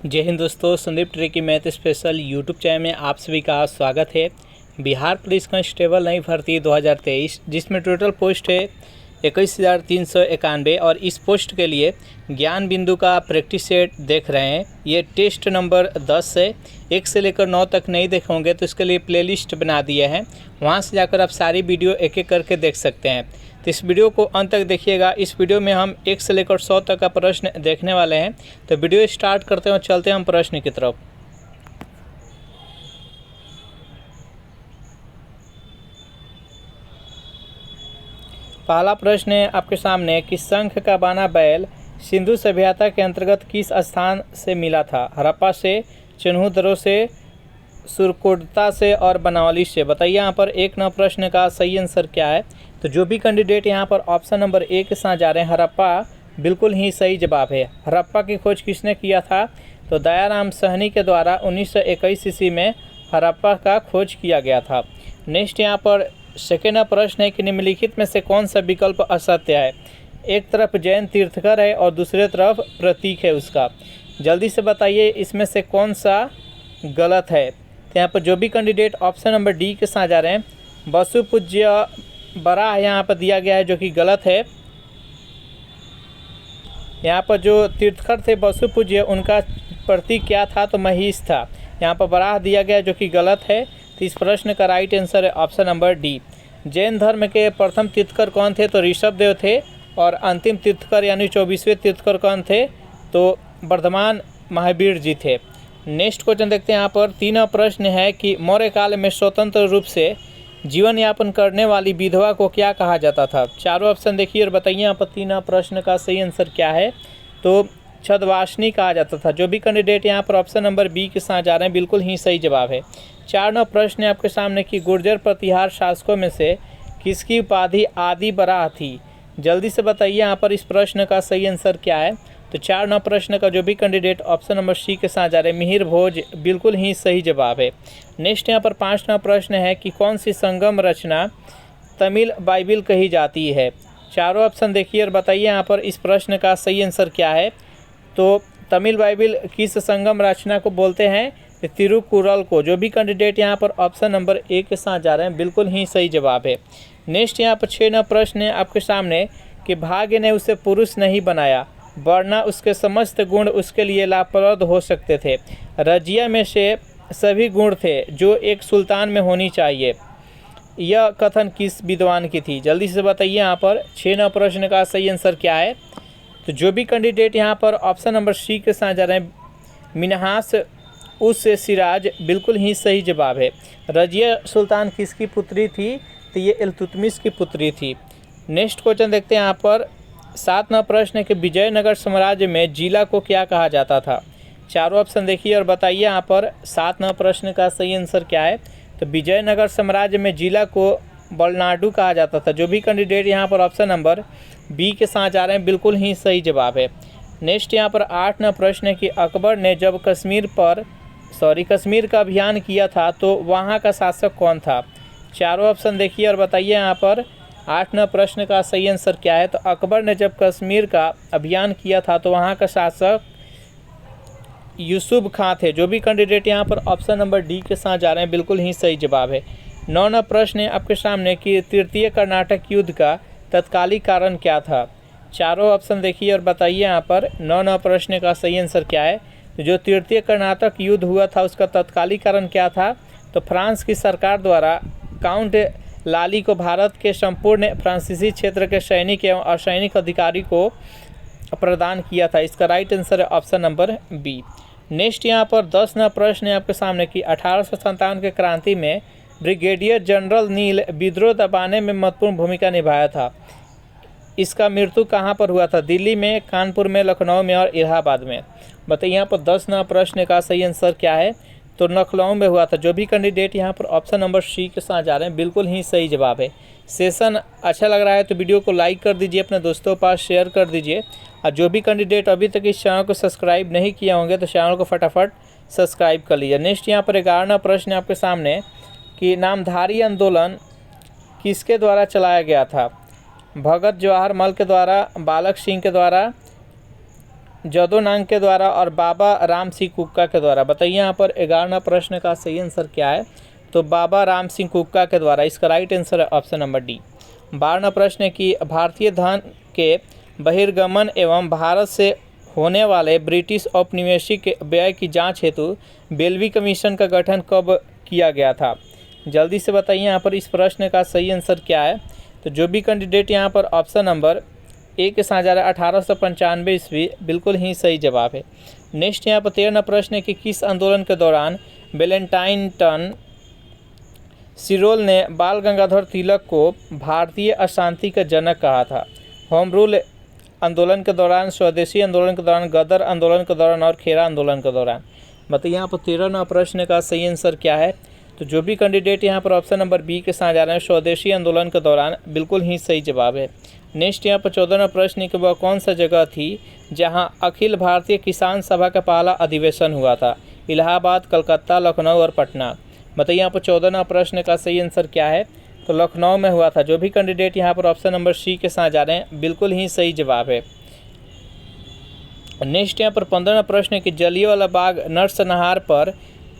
जय हिंद दोस्तों, Sandeep tricky math special YouTube channel में आप सभी का स्वागत है। बिहार पुलिस कांस्टेबल नई भर्ती 2023 जिसमें टोटल पोस्ट है 21,391 और इस पोस्ट के लिए ज्ञान बिंदु का प्रैक्टिस सेट देख रहे हैं। ये टेस्ट नंबर 10 है, 1 से लेकर 9 तक नहीं देखे होंगे तो इसके लिए प्लेलिस्ट बना दिया है, वहाँ से जाकर आप सारी वीडियो एक एक करके देख सकते हैं। तो इस वीडियो को अंत तक देखिएगा। इस वीडियो में हम 1 से लेकर 100 तक का प्रश्न देखने वाले हैं। तो वीडियो स्टार्ट करते हैं और चलते हैं हम प्रश्न की तरफ। पहला प्रश्न है आपके सामने कि शंख का बाना बैल सिंधु सभ्यता के अंतर्गत किस स्थान से मिला था? हड़प्पा से, चिन्हू से, सुरकोटता से और बनावली से। बताइए यहाँ पर 1 नंबर प्रश्न का सही आंसर क्या है? तो जो भी कैंडिडेट यहाँ पर ऑप्शन नंबर 1 के साथ जा रहे हैं हड़प्पा, बिल्कुल ही सही जवाब है। हड़प्पा की खोज किसने किया था? तो दयाराम साहनी के द्वारा 1921 ईस्वी में हड़प्पा का खोज किया गया था। नेक्स्ट यहाँ पर सेकेंड प्रश्न है कि निम्नलिखित में से कौन सा विकल्प असत्य है? एक तरफ जैन तीर्थकर है और दूसरे तरफ प्रतीक है उसका। जल्दी से बताइए इसमें से कौन सा गलत है। तो यहाँ पर जो भी कैंडिडेट ऑप्शन नंबर डी के साथ जा रहे हैं, वसु पूज्य बराह यहाँ पर दिया गया है जो कि गलत है। यहाँ पर जो तीर्थकर थे वसु पूज्य, उनका प्रतीक क्या था? तो महिष था। यहाँ पर बराह दिया गया जो कि गलत है। तो इस प्रश्न का राइट आंसर है ऑप्शन नंबर डी। जैन धर्म के प्रथम तीर्थकर कौन थे? तो ऋषभ देव थे। और अंतिम तीर्थकर यानी 24वें तीर्थकर कौन थे? तो वर्धमान महावीर जी थे। नेक्स्ट क्वेश्चन देखते हैं। यहाँ पर 3 प्रश्न है कि मौर्य काल में स्वतंत्र रूप से जीवन यापन करने वाली विधवा को क्या कहा जाता था? चारों ऑप्शन देखिए और बताइए यहाँ पर 3 प्रश्न का सही आंसर क्या है? तो छदवासिनी कहा जाता था। जो भी कैंडिडेट यहाँ पर ऑप्शन नंबर बी के साथ जा रहे हैं, बिल्कुल ही सही जवाब है। 4 प्रश्न है आपके सामने कि गुर्जर प्रतिहार शासकों में से किसकी उपाधि आदि बराह थी? जल्दी से बताइए यहाँ पर इस प्रश्न का सही आंसर क्या है? तो 4 प्रश्न का जो भी कैंडिडेट ऑप्शन नंबर सी के साथ जा रहे हैं, मिहिर भोज, बिल्कुल ही सही जवाब है। नेक्स्ट यहाँ पर 5 प्रश्न है कि कौन सी संगम रचना तमिल बाइबिल कही जाती है? चारों ऑप्शन देखिए और बताइए यहाँ पर इस प्रश्न का सही आंसर क्या है? तो तमिल बाइबिल किस संगम रचना को बोलते हैं? तिरुकुरल को। जो भी कैंडिडेट यहाँ पर ऑप्शन नंबर 1 के साथ जा रहे हैं, बिल्कुल ही सही जवाब है। नेक्स्ट यहाँ पर 6 प्रश्न है आपके सामने कि भाग्य ने उसे पुरुष नहीं बनाया, वरना उसके समस्त गुण उसके लिए लाभप्रद हो सकते थे। रजिया में से सभी गुण थे जो एक सुल्तान में होनी चाहिए। यह कथन किस विद्वान की थी? जल्दी से बताइए यहाँ पर 6 प्रश्न का सही आंसर क्या है? तो जो भी कैंडिडेट यहाँ पर ऑप्शन नंबर सी के साथ जा रहे हैं, मिनहास उस सिराज, बिल्कुल ही सही जवाब है। रजिया सुल्तान किसकी पुत्री थी? तो ये इल्तुतमिश की पुत्री थी। नेक्स्ट क्वेश्चन देखते हैं यहाँ पर 7 प्रश्न है कि विजयनगर साम्राज्य में जिला को क्या कहा जाता था? चारों ऑप्शन देखिए और बताइए यहाँ पर 7 प्रश्न का सही आंसर क्या है? तो विजयनगर साम्राज्य में जिला को बलनाडु कहा जाता था। जो भी कैंडिडेट यहाँ पर ऑप्शन नंबर बी के साथ जा रहे हैं, बिल्कुल ही सही जवाब है। नेक्स्ट यहाँ पर 8 प्रश्न है कि अकबर ने जब कश्मीर का अभियान किया था तो वहाँ का शासक कौन था? चारों ऑप्शन देखिए और बताइए यहाँ पर 8 प्रश्न का सही आंसर क्या है? तो अकबर ने जब कश्मीर का अभियान किया था तो वहाँ का शासक यूसुफ खां थे। जो भी कैंडिडेट यहाँ पर ऑप्शन नंबर डी के साथ जा रहे हैं, बिल्कुल ही सही जवाब है। 9 प्रश्न है आपके सामने कि तृतीय कर्नाटक युद्ध का तत्कालिक कारण क्या था? चारों ऑप्शन देखिए और बताइए यहाँ पर 9 प्रश्न का सही आंसर क्या है? तो जो तृतीय कर्नाटक युद्ध हुआ था उसका तत्कालिक कारण क्या था? तो फ्रांस की सरकार द्वारा काउंट लाली को भारत के संपूर्ण फ्रांसीसी क्षेत्र के सैनिक एवं असैनिक अधिकारी को प्रदान किया था। इसका राइट आंसर है ऑप्शन नंबर बी। नेक्स्ट यहाँ पर 10 प्रश्न है आपके सामने कि 1857 के क्रांति में ब्रिगेडियर जनरल नील विद्रोह दबाने में महत्वपूर्ण भूमिका निभाया था। इसका मृत्यु कहाँ पर हुआ था? दिल्ली में, कानपुर में, लखनऊ में और इलाहाबाद में। बताइए यहाँ पर 10 प्रश्न का सही आंसर क्या है? तो लखनऊ में हुआ था। जो भी कैंडिडेट यहाँ पर ऑप्शन नंबर सी के साथ जा रहे हैं, बिल्कुल ही सही जवाब है। सेशन अच्छा लग रहा है तो वीडियो को लाइक कर दीजिए, अपने दोस्तों के पास शेयर कर दीजिए। और जो भी कैंडिडेट अभी तक इस चैनल को सब्सक्राइब नहीं किया होंगे तो चैनल को फटाफट सब्सक्राइब कर लीजिए। नेक्स्ट यहाँ पर 11 प्रश्न आपके सामने कि नामधारी आंदोलन किसके द्वारा चलाया गया था? भगत जवाहर मल के द्वारा, बालक सिंह के द्वारा, जदोनांग के द्वारा और बाबा राम सिंह कुक्का के द्वारा। बताइए यहाँ पर 11वां प्रश्न का सही आंसर क्या है? तो बाबा राम सिंह कुक्का के द्वारा। इसका राइट आंसर है ऑप्शन नंबर डी। 12वां प्रश्न है कि भारतीय धन के बहिर्गमन एवं भारत से होने वाले ब्रिटिश औपनिवेशिक व्यय की जांच हेतु बेलवी कमीशन का गठन कब किया गया था? जल्दी से बताइए यहाँ पर इस प्रश्न का सही आंसर क्या है? तो जो भी कैंडिडेट यहाँ पर ऑप्शन नंबर ए के साथ जा रहा है 1895 ईस्वी बिल्कुल ही सही जवाब है। नेक्स्ट यहाँ पर 13वां प्रश्न है कि किस आंदोलन के दौरान वेलेंटाइन सिरोल ने बाल गंगाधर तिलक को भारतीय अशांति का जनक कहा था? होम रूल आंदोलन के दौरान, स्वदेशी आंदोलन के दौरान, गदर आंदोलन के दौरान और खेरा आंदोलन के दौरान। बताइए यहाँ पर 13वां प्रश्न का सही आंसर क्या है? तो जो भी कैंडिडेट यहाँ पर ऑप्शन नंबर बी के साथ जा रहे हैं स्वदेशी आंदोलन के दौरान बिल्कुल ही सही जवाब है। नेक्स्ट यहाँ पर 14वां प्रश्न कि वह कौन सा जगह थी जहाँ अखिल भारतीय किसान सभा का पहला अधिवेशन हुआ था? इलाहाबाद, कलकत्ता, लखनऊ और पटना। बताइए यहाँ पर 14वां प्रश्न का सही आंसर क्या है? तो लखनऊ में हुआ था। जो भी कैंडिडेट यहाँ पर ऑप्शन नंबर सी के साथ जा रहे हैं बिल्कुल ही सही जवाब है। नेक्स्ट यहाँ पर 15वां प्रश्न है कि जलियांवाला बाग नरसंहार पर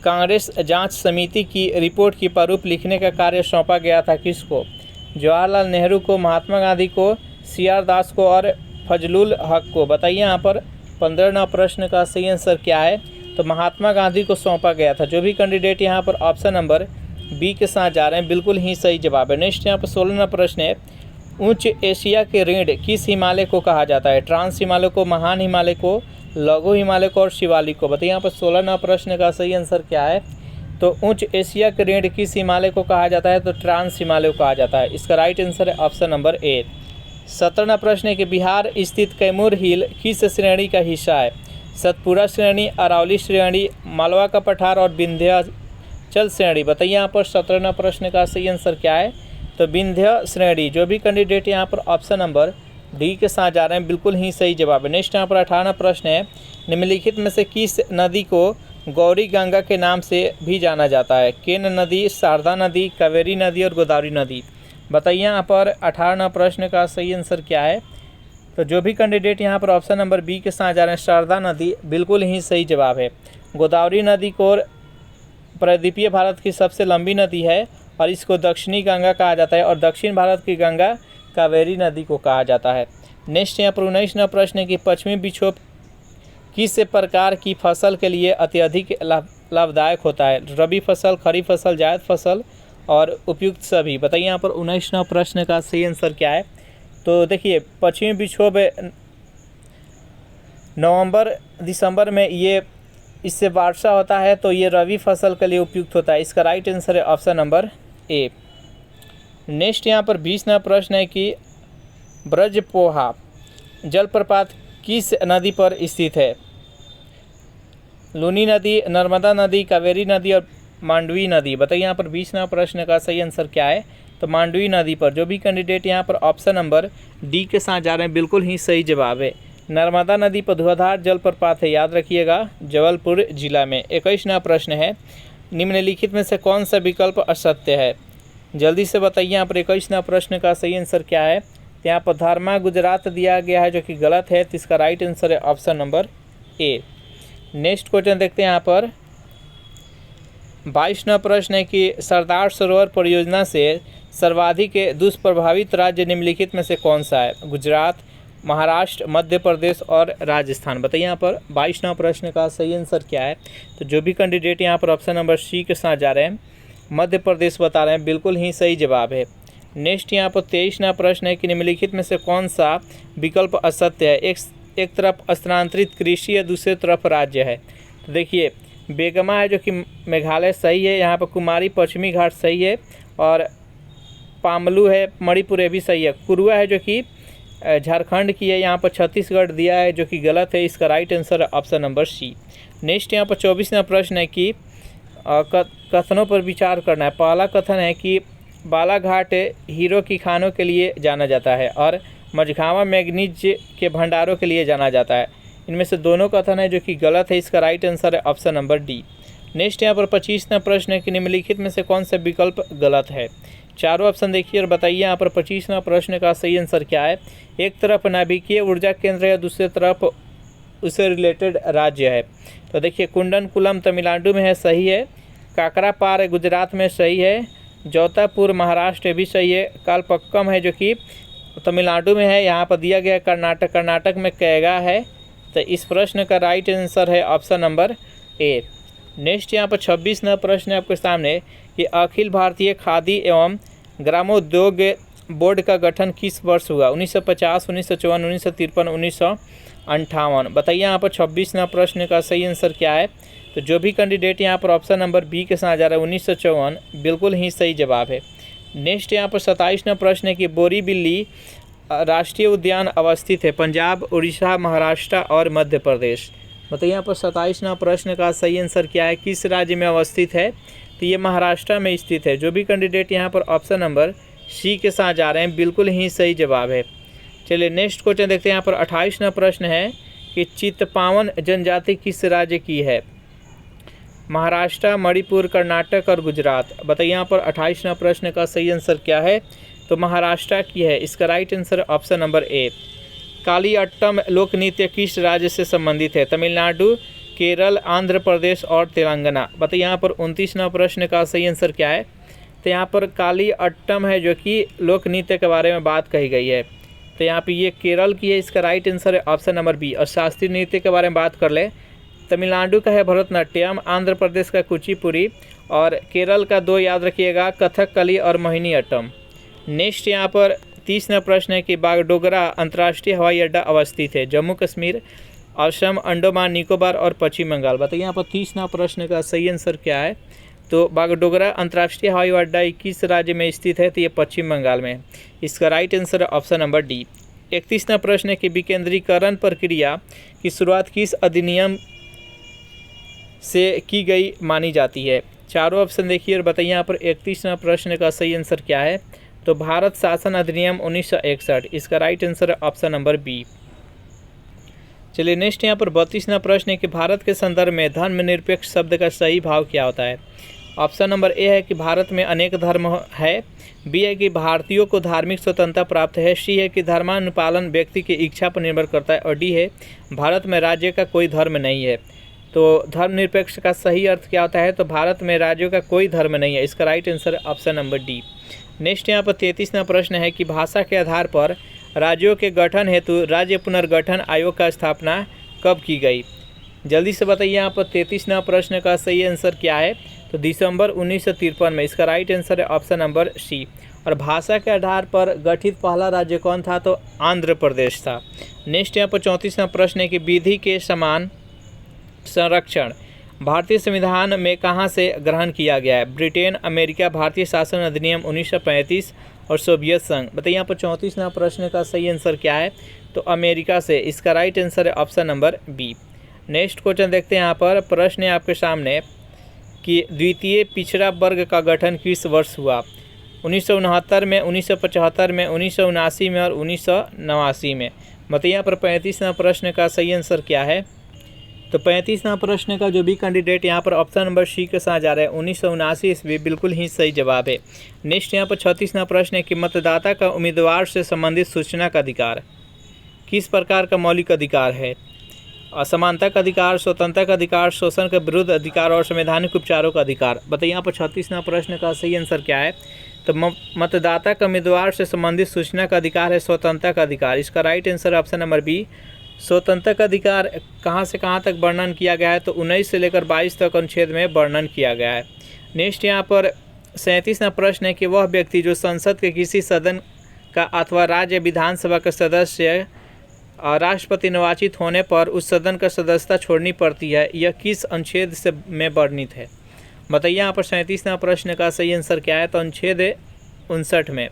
कांग्रेस जांच समिति की रिपोर्ट की प्रारूप लिखने का कार्य सौंपा गया था किसको? जवाहरलाल नेहरू को, महात्मा गांधी को, सीआर दास को और फजलुल हक को। बताइए यहाँ पर 15वां प्रश्न का सही आंसर क्या है? तो महात्मा गांधी को सौंपा गया था। जो भी कैंडिडेट यहाँ पर ऑप्शन नंबर बी के साथ जा रहे हैं बिल्कुल ही सही जवाब है। नेक्स्ट यहाँ पर 16वां प्रश्न है उच्च एशिया के ऋण किस हिमालय को कहा जाता है? ट्रांस हिमालय को, महान हिमालय को, लघु हिमालय को और शिवालिक को। बताइए यहाँ पर 16वां प्रश्न का सही आंसर क्या है? तो उच्च एशिया के ऋण किस हिमालय को कहा जाता है? तो ट्रांस हिमालय को कहा जाता है। इसका राइट आंसर है ऑप्शन नंबर ए। 17वां प्रश्न है कि बिहार स्थित कैमूर हिल किस श्रेणी का हिस्सा है? सतपुरा श्रेणी, अरावली श्रेणी, मालवा का पठार और विंध्याचल श्रेणी। बताइए यहाँ पर 17वां प्रश्न का सही आंसर क्या है? तो विंध्य श्रेणी। जो भी कैंडिडेट यहाँ पर ऑप्शन नंबर डी के साथ जा रहे हैं बिल्कुल ही सही जवाब है। नेक्स्ट यहाँ पर 18वां प्रश्न है निम्नलिखित में से किस नदी को गौरी गंगा के नाम से भी जाना जाता है? केन नदी, शारदा नदी, कावेरी नदी और गोदावरी नदी। बताइए यहाँ पर 18वां प्रश्न का सही आंसर क्या है? तो जो भी कैंडिडेट यहाँ पर ऑप्शन नंबर बी के साथ जा रहे हैं शारदा नदी बिल्कुल ही सही जवाब है। गोदावरी नदी को प्रायद्वीपीय भारत की सबसे लंबी नदी है और इसको दक्षिणी गंगा कहा जाता है और दक्षिण भारत की गंगा कावेरी नदी को कहा जाता है। नेक्स्ट यहाँ पर 19वां प्रश्न है कि पश्चिमी विक्षोभ किस प्रकार की फसल के लिए अत्यधिक लाभदायक होता है? रबी फसल, खरीफ फसल, जायद फसल और उपयुक्त सभी। बताइए यहाँ पर 19वां प्रश्न का सही आंसर क्या है? तो देखिए पश्चिमी विक्षोभ नवंबर दिसंबर में ये इससे वर्षा होता है तो ये रबी फसल के लिए उपयुक्त होता है। इसका राइट आंसर है ऑप्शन नंबर ए। नेक्स्ट यहाँ पर 20वां प्रश्न है कि ब्रजपोहा जलप्रपात किस नदी पर स्थित है? लूनी नदी, नर्मदा नदी, कावेरी नदी और मांडवी नदी। बताइए यहाँ पर 20वां प्रश्न का सही आंसर क्या है? तो मांडवी नदी पर। जो भी कैंडिडेट यहाँ पर ऑप्शन नंबर डी के साथ जा रहे हैं बिल्कुल ही सही जवाब है। नर्मदा नदी पर धुआंधार जलप्रपात है, याद रखिएगा, जबलपुर जिला में। 21वां प्रश्न है निम्नलिखित में से कौन सा विकल्प असत्य है? जल्दी से बताइए यहाँ पर 21वां प्रश्न का सही आंसर क्या है? यहाँ पर धर्मा गुजरात दिया गया है जो कि गलत है। तो इसका राइट आंसर है ऑप्शन नंबर ए। नेक्स्ट क्वेश्चन देखते हैं यहाँ पर 22वां प्रश्न है कि सरदार सरोवर परियोजना से सर्वाधिक दुष्प्रभावित राज्य निम्नलिखित में से कौन सा है? गुजरात, महाराष्ट्र, मध्य प्रदेश और राजस्थान। बताइए यहाँ पर 22वां प्रश्न का सही आंसर क्या है? तो जो भी कैंडिडेट यहाँ पर ऑप्शन नंबर सी के साथ जा रहे हैं मध्य प्रदेश बता रहे हैं बिल्कुल ही सही जवाब है। नेक्स्ट यहाँ पर 23वां प्रश्न है कि निम्नलिखित में से कौन सा विकल्प असत्य है? एक तरफ स्थानांतरित कृषि है, दूसरी तरफ राज्य है। तो देखिए बेगमा है जो कि मेघालय सही है, यहाँ पर कुमारी पश्चिमी घाट सही है और पामलू है मणिपुर ये भी सही है। कुरुआ है जो कि झारखंड की है, यहाँ पर छत्तीसगढ़ दिया है जो कि गलत है। इसका राइट आंसर है ऑप्शन नंबर सी। नेक्स्ट यहाँ पर 24वां प्रश्न है कि कथनों पर विचार करना है। पहला कथन है कि बालाघाट हीरो की खानों के लिए जाना जाता है और मझगांवा मैग्नीज के भंडारों के लिए जाना जाता है। इनमें से दोनों कथन है जो कि गलत है। इसका राइट आंसर है ऑप्शन नंबर डी। नेक्स्ट यहाँ पर 25वां प्रश्न है कि निम्नलिखित में से कौन सा विकल्प गलत है? चारों ऑप्शन देखिए और बताइए यहाँ पर 25वां प्रश्न का सही आंसर क्या है? एक तरफ नाभिकीय ऊर्जा केंद्र है, दूसरी तरफ उससे रिलेटेड राज्य है। तो देखिए कुंडनकुलम तमिलनाडु में है, सही है। काकरापार गुजरात में सही है। जौतापुर महाराष्ट्र भी सही है। कालपक्कम है जो कि तमिलनाडु में है। यहाँ पर दिया गया कर्नाटक में कैगा है। तो इस प्रश्न का राइट आंसर है ऑप्शन नंबर ए। नेक्स्ट यहाँ पर 26 नंबर प्रश्न है आपके सामने कि अखिल भारतीय खादी एवं ग्रामोद्योग बोर्ड का गठन किस वर्ष हुआ? 1950, 1954, 1953, 1958। बताइए यहाँ पर 26 नंबर प्रश्न का सही आंसर क्या है? तो जो भी कैंडिडेट यहाँ पर ऑप्शन नंबर बी के साथ जा रहा है 1954 बिल्कुल ही सही जवाब है। नेक्स्ट यहाँ पर 27 नंबर प्रश्न है कि बोरीबिल्ली राष्ट्रीय उद्यान अवस्थित है पंजाब, उड़ीसा, महाराष्ट्र और मध्य प्रदेश। बताइए यहाँ पर 27 नंबर प्रश्न का सही आंसर क्या है? किस राज्य में अवस्थित है? तो ये महाराष्ट्र में स्थित है। जो भी कैंडिडेट यहाँ पर ऑप्शन नंबर सी के साथ जा रहे हैं बिल्कुल ही सही जवाब है। चलिए नेक्स्ट क्वेश्चन देखते हैं। यहाँ पर 28 नंबर प्रश्न है कि चित्पावन जनजाति किस राज्य की है? महाराष्ट्र, मणिपुर, कर्नाटक और गुजरात। बताइए यहाँ पर 28 नंबर प्रश्न का सही आंसर क्या है? तो महाराष्ट्र की है। इसका right answer option number A. Kaliyattam लोक नृत्य किस राज्य से संबंधित है? तमिलनाडु, केरल, आंध्र प्रदेश और तेलंगाना। बताइए यहाँ पर 29 नंबर प्रश्न का सही आंसर क्या है? तो यहाँ पर कालियाट्टम है जो कि लोक नृत्य के बारे में बात कही गई है। तो यहाँ पे ये केरल की है। इसका राइट आंसर है ऑप्शन नंबर बी। और शास्त्रीय नृत्य के बारे में बात कर ले, तमिलनाडु का है भरतनाट्यम, आंध्र प्रदेश का कुचिपुड़ी और केरल का दो याद रखिएगा, कथकली और मोहिनीअट्टम। नेक्स्ट यहाँ पर 30 नंबर प्रश्न है कि बागडोगरा अंतर्राष्ट्रीय हवाई अड्डा अवस्थित है जम्मू कश्मीर, असम, अंडमान निकोबार और पश्चिम बंगाल। बताइए यहाँ पर 30 नंबर प्रश्न का सही आंसर क्या है? तो बागडोगरा अंतर्राष्ट्रीय हवाई अड्डा किस राज्य में स्थित है? तो ये पश्चिम बंगाल में। इसका राइट आंसर है ऑप्शन नंबर डी। 31 नंबर प्रश्न है कि विकेंद्रीकरण प्रक्रिया की शुरुआत किस अधिनियम से की गई मानी जाती है? चारों ऑप्शन देखिए और बताइए यहाँ पर 31 नंबर प्रश्न का सही आंसर क्या है? तो भारत शासन अधिनियम 1961। इसका राइट आंसर है ऑप्शन नंबर बी। चलिए नेक्स्ट यहाँ पर 32 नंबर प्रश्न है कि भारत के संदर्भ में धर्मनिरपेक्ष शब्द का सही भाव क्या होता है? ऑप्शन नंबर ए है कि भारत में अनेक धर्म है, बी है कि भारतीयों को धार्मिक स्वतंत्रता प्राप्त है, सी है कि धर्मानुपालन व्यक्ति की इच्छा पर निर्भर करता है और डी है भारत में राज्य का कोई धर्म नहीं है। तो धर्मनिरपेक्ष का सही अर्थ क्या होता है? तो भारत में राज्यों का कोई धर्म नहीं है। इसका right answer option number D. Next यहाँ पर 33 नंबर प्रश्न है कि भाषा के आधार पर राज्यों के गठन हेतु राज्य पुनर्गठन आयोग का स्थापना कब की गई? जल्दी से बताइए यहाँ पर 33 नंबर प्रश्न का सही आंसर क्या है? तो दिसंबर 1953 में। इसका राइट आंसर है ऑप्शन नंबर सी। और भाषा के आधार पर गठित पहला राज्य कौन था? तो आंध्र प्रदेश था। नेक्स्ट यहाँ पर 34 नंबर प्रश्न है कि विधि के समान संरक्षण भारतीय संविधान में कहाँ से ग्रहण किया गया है? ब्रिटेन, अमेरिका, भारतीय शासन अधिनियम 1935 और सोवियत संघ। बताइए यहाँ पर 34 नंबर प्रश्न का सही आंसर क्या है? तो अमेरिका से। इसका राइट आंसर है option number B. Next question देखते हैं। यहाँ पर प्रश्न है आपके सामने कि द्वितीय पिछड़ा वर्ग का गठन किस वर्ष हुआ? 1969 में, 1975 में, 1979 में और 1989 में। बताइए यहाँ पर 35 नंबर प्रश्न का सही आंसर क्या है? तो 35 नंबर प्रश्न का जो भी कैंडिडेट यहाँ पर ऑप्शन नंबर सी के साथ जा रहा है 1979 ईस्वी बिल्कुल ही सही जवाब है। नेक्स्ट यहाँ पर 36 नंबर प्रश्न है कि मतदाता का उम्मीदवार से संबंधित सूचना का अधिकार किस प्रकार का मौलिक अधिकार है? असमानता का अधिकार, स्वतंत्रता का अधिकार, शोषण के विरुद्ध अधिकार और संवैधानिक उपचारों का अधिकार। बताइए यहाँ पर 36 नंबर प्रश्न का सही आंसर क्या है? तो मतदाता का उम्मीदवार से संबंधित सूचना का अधिकार है स्वतंत्रता का अधिकार। इसका right answer option number B. स्वतंत्रता का अधिकार कहाँ से कहाँ तक वर्णन किया गया है? तो 19 से लेकर 22 तक अनुच्छेद में वर्णन किया गया है। नेक्स्ट यहाँ पर 37 नंबर प्रश्न है कि वह व्यक्ति जो संसद के किसी सदन का अथवा राज्य विधानसभा का सदस्य राष्ट्रपति निर्वाचित होने पर उस सदन का सदस्यता छोड़नी पड़ती है, यह किस अनुच्छेद से में वर्णित है? बताइए यहाँ पर 37 नंबर प्रश्न का सही आंसर क्या है? तो अनुच्छेद 59 में।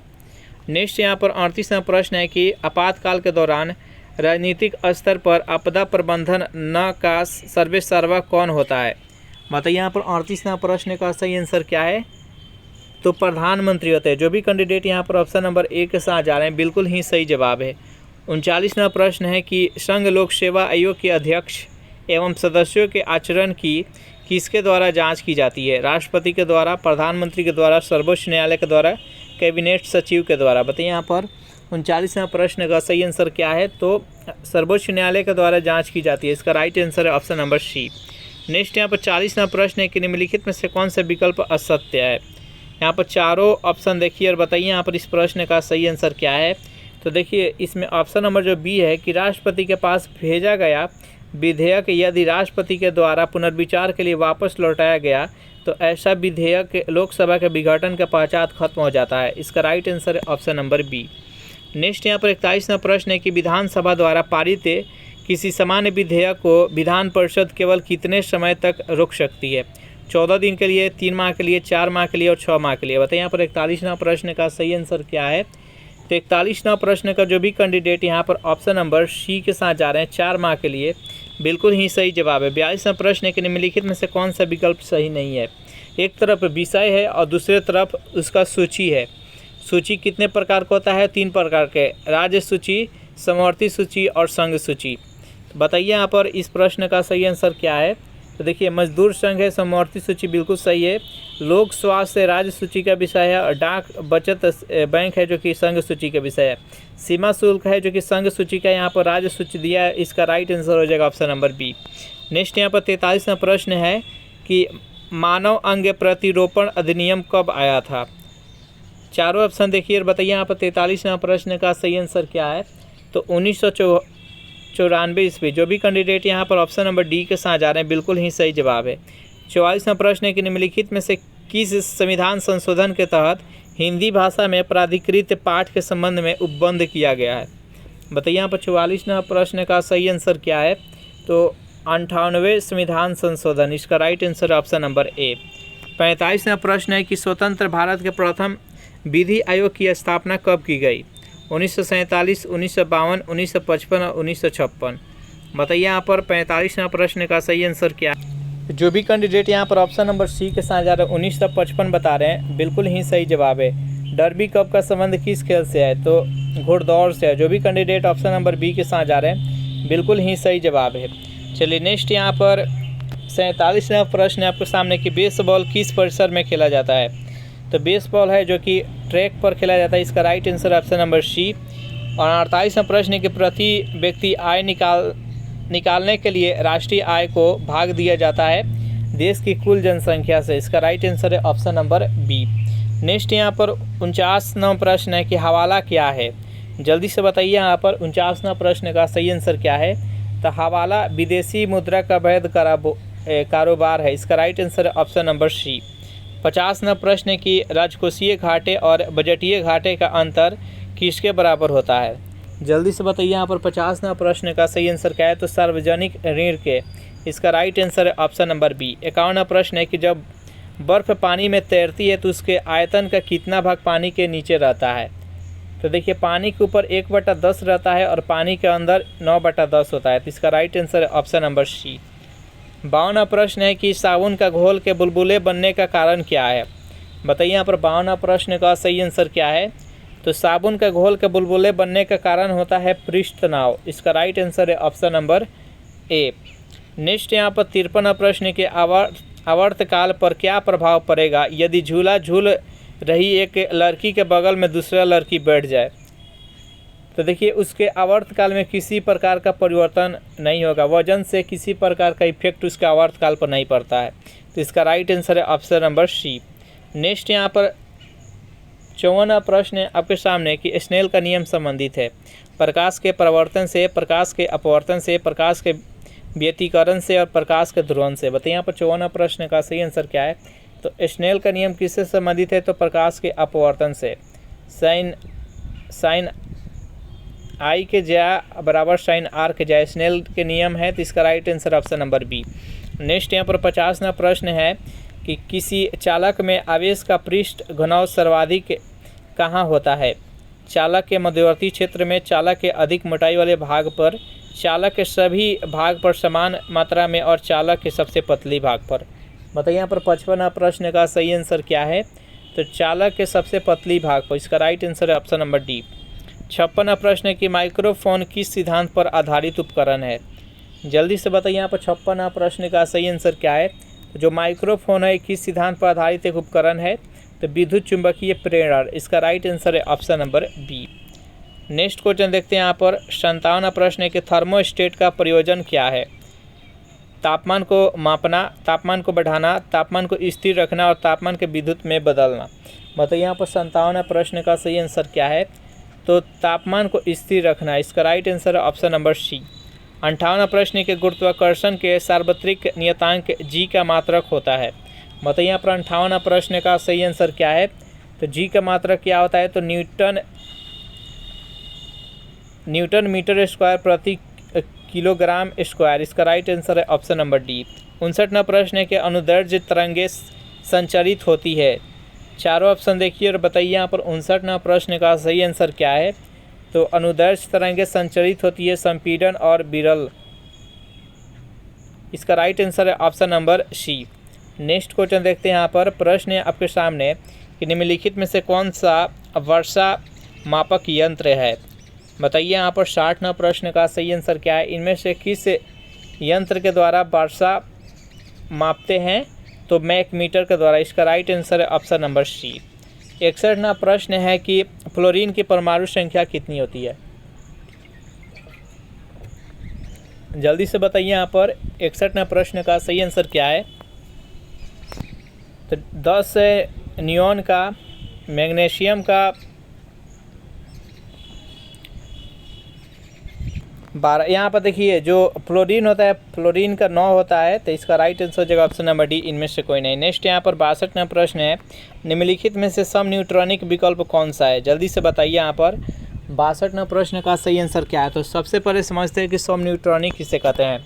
नेक्स्ट यहाँ पर 38 नंबर प्रश्न है कि आपातकाल के दौरान राजनीतिक स्तर पर आपदा प्रबंधन न का सर्वेसर्वा कौन होता है? बताइए यहाँ पर 38 नंबर प्रश्न का सही आंसर क्या है? तो प्रधानमंत्री होते हैं। जो भी कैंडिडेट यहाँ पर ऑप्शन नंबर ए के साथ जा रहे हैं बिल्कुल ही सही जवाब है। 39 नंबर प्रश्न है कि संघ लोक सेवा आयोग के अध्यक्ष एवं सदस्यों के आचरण की किसके द्वारा जांच की जाती है? राष्ट्रपति के द्वारा, प्रधानमंत्री के द्वारा, सर्वोच्च न्यायालय के द्वारा, कैबिनेट सचिव के द्वारा। बताइए यहाँ पर 39वां प्रश्न का सही आंसर क्या है? तो सर्वोच्च न्यायालय के द्वारा जांच की जाती है। इसका राइट आंसर है ऑप्शन नंबर सी। नेक्स्ट यहाँ पर 40वां प्रश्न है कि निम्नलिखित में से कौन सा विकल्प असत्य है? यहाँ पर चारों ऑप्शन देखिए और बताइए यहाँ पर इस प्रश्न का सही आंसर क्या है। तो देखिए इसमें ऑप्शन नंबर जो बी है कि राष्ट्रपति के पास भेजा गया विधेयक यदि राष्ट्रपति के द्वारा पुनर्विचार के लिए वापस लौटाया गया तो ऐसा विधेयक लोकसभा के विघटन के पश्चात खत्म हो जाता है। इसका राइट आंसर है ऑप्शन नंबर बी। नेक्स्ट यहाँ पर 41वां प्रश्न है कि विधानसभा द्वारा पारित किसी सामान्य विधेयक को विधान परिषद केवल कितने समय तक रोक सकती है? 14 दिन के लिए, 3 माह के लिए, 4 माह के लिए और 6 माह के लिए। बताइए यहाँ पर 41वां प्रश्न का सही आंसर क्या है? तो 41वां प्रश्न का जो भी कैंडिडेट यहाँ पर ऑप्शन नंबर सी के साथ जा रहे हैं 4 माह के लिए, बिल्कुल ही सही जवाब है। 42वां प्रश्न है कि निम्नलिखित में से कौन सा विकल्प सही नहीं है? एक तरफ विषय है और दूसरे तरफ उसका सूची है। सूची कितने प्रकार का होता है? 3 प्रकार के, राज्य सूची, समवर्ती सूची और संघ सूची। बताइए यहाँ पर इस प्रश्न का सही आंसर क्या है? तो देखिए मजदूर संघ है, समवर्ती सूची बिल्कुल सही है, लोक स्वास्थ्य राज्य सूची का विषय है और डाक बचत बैंक है जो कि संघ सूची का विषय है। सीमा शुल्क है जो कि संघ सूची का, यहाँ पर राज्य सूची दिया है। इसका राइट आंसर हो जाएगा ऑप्शन नंबर बी। नेक्स्ट यहाँ पर 43वां प्रश्न है कि मानव अंग प्रतिरोपण अधिनियम कब आया था? चारों ऑप्शन देखिए और बताइए यहाँ पर 43वां प्रश्न का सही आंसर क्या है? तो 1994 ईस्वी। जो भी कैंडिडेट यहाँ पर ऑप्शन नंबर डी के साथ जा रहे हैं बिल्कुल ही सही जवाब है। 44वां प्रश्न है कि निम्नलिखित में से किस संविधान संशोधन के तहत हिंदी भाषा में प्राधिकृत पाठ के संबंध में उपबंध किया गया है? बताइए यहाँ पर 44वां प्रश्न का सही आंसर क्या है? तो 98वें संविधान संशोधन। इसका right answer option number A. 45वां प्रश्न है कि स्वतंत्र भारत के प्रथम विधि आयोग की स्थापना कब की गई? 1947, 1952, 1955 और 1956। बताइए यहाँ पर 45वां प्रश्न का सही आंसर क्या है? जो भी कैंडिडेट यहाँ पर ऑप्शन नंबर सी के साथ जा रहे हैं 1955 बता रहे हैं, बिल्कुल ही सही जवाब है। डर्बी कप का संबंध किस खेल से है? तो घुड़दौड़ से है। जो भी कैंडिडेट ऑप्शन नंबर बी के साथ जा रहे हैं बिल्कुल ही सही जवाब है। चलिए नेक्स्ट यहाँ पर 47वां प्रश्न है आपके सामने कि बेसबॉल किस परिसर में खेला जाता है? तो बेसबॉल है जो कि ट्रैक पर खेला जाता है। इसका right answer option number C. और 48वां प्रश्न है कि प्रति व्यक्ति आय निकालने के लिए राष्ट्रीय आय को भाग दिया जाता है देश की कुल जनसंख्या से। इसका राइट आंसर है ऑप्शन नंबर बी। नेक्स्ट यहाँ पर 49वां प्रश्न है कि हवाला क्या है? जल्दी से बताइए यहाँ पर 49वां प्रश्न का सही आंसर क्या है? तो हवाला विदेशी मुद्रा का अवैध कारोबार है। इसका राइट आंसर है ऑप्शन नंबर सी। 50वां प्रश्न है कि राजकोषीय घाटे और बजटीय घाटे का अंतर किसके बराबर होता है? जल्दी से बताइए यहाँ पर 50वां प्रश्न का सही आंसर क्या है? तो सार्वजनिक ऋण के। इसका राइट आंसर है ऑप्शन नंबर बी। 51वां प्रश्न है कि जब बर्फ़ पानी में तैरती है तो उसके आयतन का कितना भाग पानी के नीचे रहता है? तो देखिए पानी के ऊपर 1/10 रहता है और पानी के अंदर 9/10 होता है। तो इसका राइट आंसर है ऑप्शन नंबर सी। 52वां प्रश्न है कि साबुन का घोल के बुलबुले बनने का कारण क्या है? बताइए यहाँ पर 52वां प्रश्न का सही आंसर क्या है? तो साबुन का घोल के बुलबुले बनने का कारण होता है पृष्ठ तनाव। इसका राइट आंसर है ऑप्शन नंबर ए। नेक्स्ट यहाँ पर 53वां प्रश्न के आवर्तकाल पर क्या प्रभाव पड़ेगा यदि झूला झूल रही एक लड़की के बगल में दूसरा लड़की बैठ जाए? तो देखिए उसके आवर्तकाल में किसी प्रकार का परिवर्तन नहीं होगा। वजन से किसी प्रकार का इफेक्ट उसके आवर्तकाल पर नहीं पड़ता है। तो इसका राइट आंसर है ऑप्शन नंबर सी। नेक्स्ट यहाँ पर 54वां प्रश्न है आपके सामने कि स्नेल का नियम संबंधित है प्रकाश के प्रवर्तन से, प्रकाश के अपवर्तन से, प्रकाश के व्यतिकरण से और प्रकाश के ध्रुवण से। बताइए यहाँ पर 54वां प्रश्न का सही आंसर क्या है? तो स्नेल का नियम किससे संबंधित है? तो प्रकाश के अपवर्तन से। साइन आई के जा बराबर साइन आर के जा स्नेल के नियम है। तो इसका right answer option number B. Next यहाँ पर 50वां प्रश्न है कि किसी चालक में आवेश का पृष्ठ घनत्व सर्वाधिक कहाँ होता है? चालक के मध्यवर्ती क्षेत्र में, चालक के अधिक मोटाई वाले भाग पर, चालक के सभी भाग पर समान मात्रा में और चालक के सबसे पतली भाग पर। बताइए यहाँ पर 55वां प्रश्न का सही आंसर क्या है? तो चालक के सबसे पतली भाग पर। इसका राइट आंसर है ऑप्शन नंबर डी। 56वां प्रश्न है कि माइक्रोफोन किस सिद्धांत पर आधारित उपकरण है? जल्दी से बताइए यहाँ पर 56वां प्रश्न का सही आंसर क्या है? तो जो माइक्रोफोन है किस सिद्धांत पर आधारित एक उपकरण है? तो विद्युत चुंबकीय प्रेरण। इसका राइट आंसर है option number B. Next question देखते हैं यहाँ पर 57वां प्रश्न है कि थर्मोस्टेट का प्रयोजन क्या है। तापमान को मापना, तापमान को बढ़ाना, तापमान को स्थिर रखना और तापमान के विद्युत में बदलना। बताइए यहाँ पर 57वां प्रश्न का सही आंसर क्या है। तो तापमान को स्थिर रखना, इसका राइट आंसर है ऑप्शन नंबर सी। 58वां प्रश्न के गुरुत्वाकर्षण के सार्वत्रिक नियतांक जी का मात्रक होता है। बताइए यहाँ पर 58वां प्रश्न का सही आंसर क्या है। तो जी का मात्रक क्या होता है। तो न्यूटन मीटर स्क्वायर प्रति किलोग्राम स्क्वायर, इसका राइट आंसर है ऑप्शन नंबर डी। 59वां प्रश्न है कि अनुदैर्ध्य तरंगें संचरित होती है। चारों ऑप्शन देखिए और बताइए यहाँ पर 59वां प्रश्न का सही आंसर क्या है। तो अनुदैर्ध्य तरंगें संचरित होती है संपीड़न और विरल, इसका राइट आंसर है option number C. Next question देखते हैं यहाँ पर। प्रश्न है आपके सामने कि निम्नलिखित में से कौन सा वर्षा मापक यंत्र है। बताइए यहाँ पर 60वां प्रश्न का सही आंसर क्या है। इनमें से किस यंत्र के द्वारा वर्षा मापते हैं। तो मैकमीटर के द्वारा, इसका राइट आंसर है ऑप्शन नंबर सी। 61वां प्रश्न है कि फ्लोरीन की परमाणु संख्या कितनी होती है। जल्दी से बताइए यहाँ पर 61वां प्रश्न का सही आंसर क्या है। तो 10 नियॉन का, मैग्नीशियम का 12। यहाँ पर देखिए जो फ्लोरीन होता है, फ्लोरीन का 9 होता है। तो इसका राइट आंसर हो जाएगा ऑप्शन नंबर डी, इनमें से कोई नहीं। नेक्स्ट यहाँ पर 62वां प्रश्न है। निम्नलिखित में से सम न्यूट्रॉनिक विकल्प कौन सा है। जल्दी से बताइए यहाँ पर 62वां प्रश्न का सही आंसर क्या है। तो सबसे पहले समझते हैं कि सम न्यूट्रॉनिक किसे कहते हैं।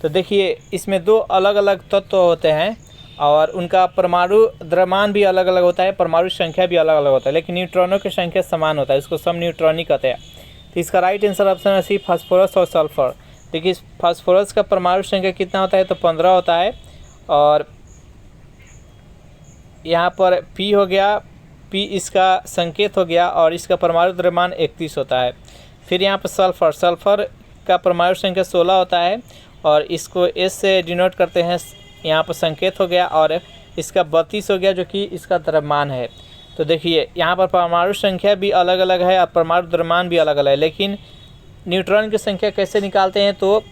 तो देखिए इसमें दो अलग अलग तत्व होते हैं और उनका परमाणु द्रव्यमान भी अलग अलग होता है, परमाणु संख्या भी अलग अलग होता है, लेकिन न्यूट्रॉनों की संख्या समान होता है, इसको सम न्यूट्रॉनिक कहते हैं। तो इसका राइट आंसर ऑप्शन है सी, फास्फोरस और सल्फर। देखिए फास्फोरस का परमाणु संख्या कितना होता है। तो 15 होता है और यहाँ पर P हो गया, P इसका संकेत हो गया और इसका परमाणु द्रव्यमान 31 होता है। फिर यहाँ पर सल्फर, सल्फर का परमाणु संख्या 16 होता है और इसको S से डिनोट करते हैं, यहाँ पर संकेत हो गया और इसका 32 हो गया जो कि इसका द्रव्यमान है। तो देखिए यहाँ पर परमाणु संख्या भी अलग अलग है और परमाणु द्रव्यमान भी अलग अलग है, लेकिन न्यूट्रॉन की संख्या कैसे निकालते हैं। तो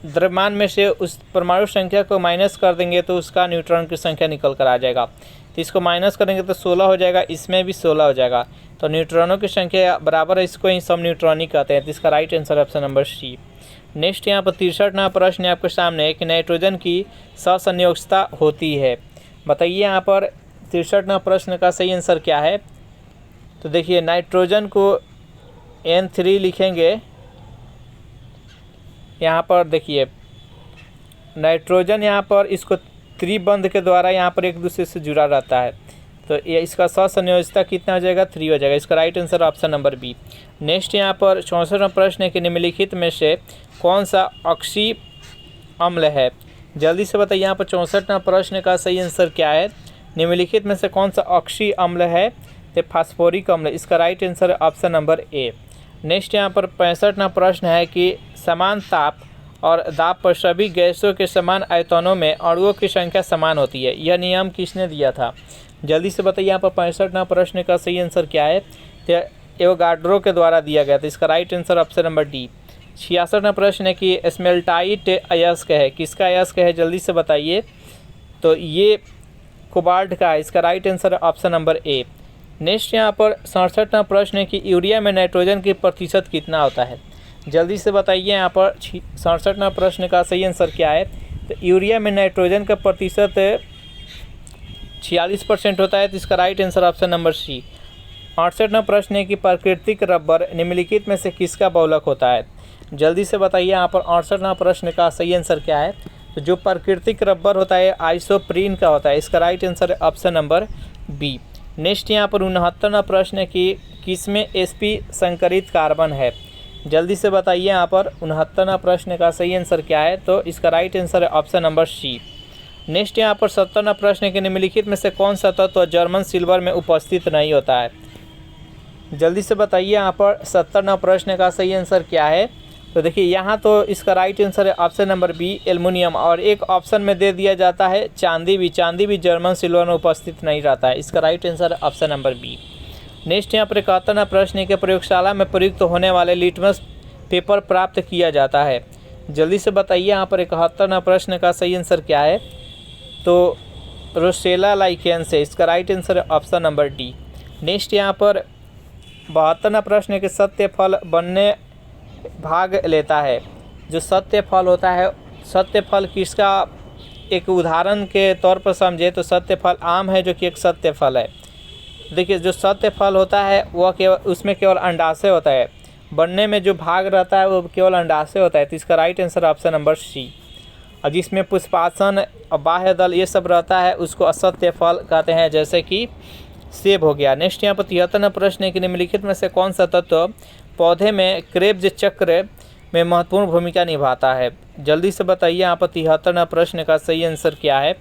द्रव्यमान में से उस परमाणु संख्या को माइनस कर देंगे तो उसका न्यूट्रॉन की संख्या निकल कर आ जाएगा। तो इसको माइनस करेंगे तो 16 हो जाएगा, इसमें भी 16 हो जाएगा। तो न्यूट्रॉनों की संख्या बराबर है, इसको ही सम न्यूट्रॉनिक कहते हैं। तो इसका right answer option number C. Next यहाँ पर 63वां प्रश्न है आपके सामने कि नाइट्रोजन की सहसंयोजकता होती है। बताइए यहाँ पर 63वां प्रश्न का सही आंसर क्या है। तो देखिए नाइट्रोजन को N3 लिखेंगे। यहाँ पर देखिए नाइट्रोजन यहाँ पर इसको त्रिबंध के द्वारा यहाँ पर एक दूसरे से जुड़ा रहता है। तो ये इसका सहसंयोजकता कितना हो जाएगा, 3 हो जाएगा। इसका right answer option number B. Next यहाँ पर 64वां प्रश्न है कि निम्नलिखित में से कौन सा अक्षीय अम्ल है। जल्दी से बताइए यहाँ पर 64वां प्रश्न का सही आंसर क्या है। निम्नलिखित में से कौन सा अक्षीय अम्ल है। तो फास्फोरिक अम्ल, इसका राइट आंसर है ऑप्शन नंबर ए। नेक्स्ट यहाँ पर 65वां प्रश्न है कि समान ताप और दाब पर सभी गैसों के समान आयतनों में अणुओं की संख्या समान होती है। यह नियम किसने दिया था। जल्दी से बताइए यहाँ पर 65वां प्रश्न का सही आंसर क्या है। तो एवोगाड्रो के द्वारा दिया गया था, इसका right answer option number D. 66वां प्रश्न है कि स्मेल्टाइट अयस्क है, किसका अयस्क है। जल्दी से बताइए। तो ये कोबाल्ट का है, इसका राइट आंसर ऑप्शन नंबर ए। नेक्स्ट यहाँ पर 67वां प्रश्न है कि यूरिया में नाइट्रोजन की प्रतिशत कितना होता है। जल्दी से बताइए यहाँ पर 67वां प्रश्न का सही आंसर क्या है। तो यूरिया में नाइट्रोजन का प्रतिशत 46% होता है। तो इसका right answer option number C. 68वां प्रश्न है कि प्राकृतिक रबर निम्नलिखित में से किसका बहुलक होता है। जल्दी से बताइए यहाँ पर 68वां प्रश्न का सही आंसर क्या है। तो जो प्राकृतिक रबर होता है आइसोप्रीन का होता है, इसका राइट आंसर है ऑप्शन नंबर बी। नेक्स्ट यहाँ पर 69वां प्रश्न है कि किसमें sp संकरित कार्बन है। जल्दी से बताइए यहाँ पर 69वां प्रश्न का सही आंसर क्या है। तो इसका राइट आंसर है ऑप्शन नंबर सी। नेक्स्ट यहाँ पर 70वां प्रश्न है कि निम्नलिखित में से कौन सा तत्व जर्मन सिल्वर में उपस्थित नहीं होता है। जल्दी से बताइए यहाँ पर 70वां प्रश्न का सही आंसर क्या है। तो देखिए यहाँ तो इसका राइट आंसर है ऑप्शन नंबर बी एल्युमिनियम, और एक ऑप्शन में दे दिया जाता है चांदी भी जर्मन सिल्वर में उपस्थित नहीं रहता है। इसका राइट आंसर है ऑप्शन नंबर बी। नेक्स्ट यहाँ पर 71वां प्रश्न है कि प्रयोगशाला में प्रयुक्त होने वाले लिटमस पेपर प्राप्त किया जाता है। जल्दी से बताइए यहाँ पर 71वां प्रश्न का सही आंसर क्या है। तो रोसेला लाइकेंस है, इसका राइट आंसर है ऑप्शन नंबर डी। नेक्स्ट यहाँ पर 72वां प्रश्न है कि सत्य फल बनने भाग लेता है। जो सत्य फल होता है, सत्य फल किसका एक उदाहरण के तौर पर समझे तो सत्य फल आम है जो कि एक सत्य फल है। देखिए जो सत्य फल होता है वह केवल उसमें केवल अंडाशय होता है, बनने में जो भाग रहता है वो केवल अंडाशय होता है। तो इसका right answer option number C. और जिसमें पुष्पासन और बाह्य दल ये सब रहता है उसको असत्य फल कहते हैं, जैसे कि सेब हो गया। नेक्स्ट यहाँ पर 73वां प्रश्न है कि निम्नलिखित में से कौन सा तत्व पौधे में क्रेब्स चक्र में महत्वपूर्ण भूमिका निभाता है। जल्दी से बताइए यहाँ पर 73वां प्रश्न का सही आंसर क्या है।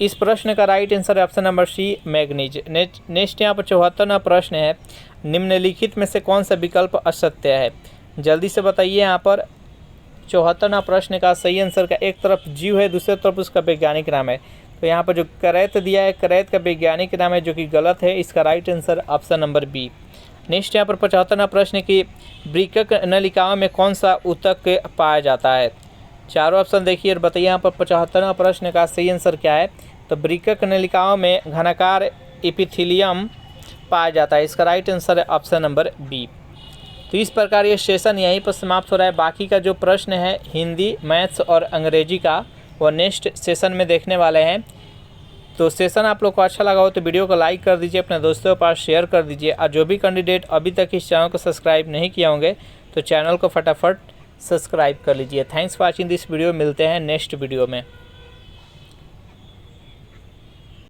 इस प्रश्न का राइट आंसर है option number C, manganese. Next यहाँ पर 74वां प्रश्न है निम्नलिखित में से कौन सा विकल्प असत्य है। जल्दी से बताइए यहाँ पर 74वां प्रश्न का सही आंसर का एक तरफ जीव है, दूसरी तरफ उसका वैज्ञानिक नाम है। तो यहाँ पर जो करैत दिया है, करैत का वैज्ञानिक नाम है जो कि गलत है। इसका right answer option number B. Next यहाँ पर 75वां प्रश्न की वृक्क नलिकाओं में कौन सा ऊतक पाया जाता है। चारों ऑप्शन देखिए और बताइए यहाँ पर 75वां प्रश्न का सही आंसर क्या है। तो वृक्क नलिकाओं में घनाकार एपिथेलियम पाया जाता है। इसका राइट आंसर है ऑप्शन नंबर बी। तो इस प्रकार ये सेशन यहीं पर समाप्त हो रहा है। बाकी का जो प्रश्न है हिंदी, मैथ्स और अंग्रेजी का वो नेक्स्ट सेशन में देखने वाले हैं। तो सेशन आप लोग को अच्छा लगा हो तो वीडियो को लाइक कर दीजिए, अपने दोस्तों के पास शेयर कर दीजिए। और जो भी कैंडिडेट अभी तक इस चैनल को सब्सक्राइब नहीं किए होंगे तो चैनल को फटाफट सब्सक्राइब कर लीजिए। Thanks for watching this video. मिलते हैं नेक्स्ट वीडियो में।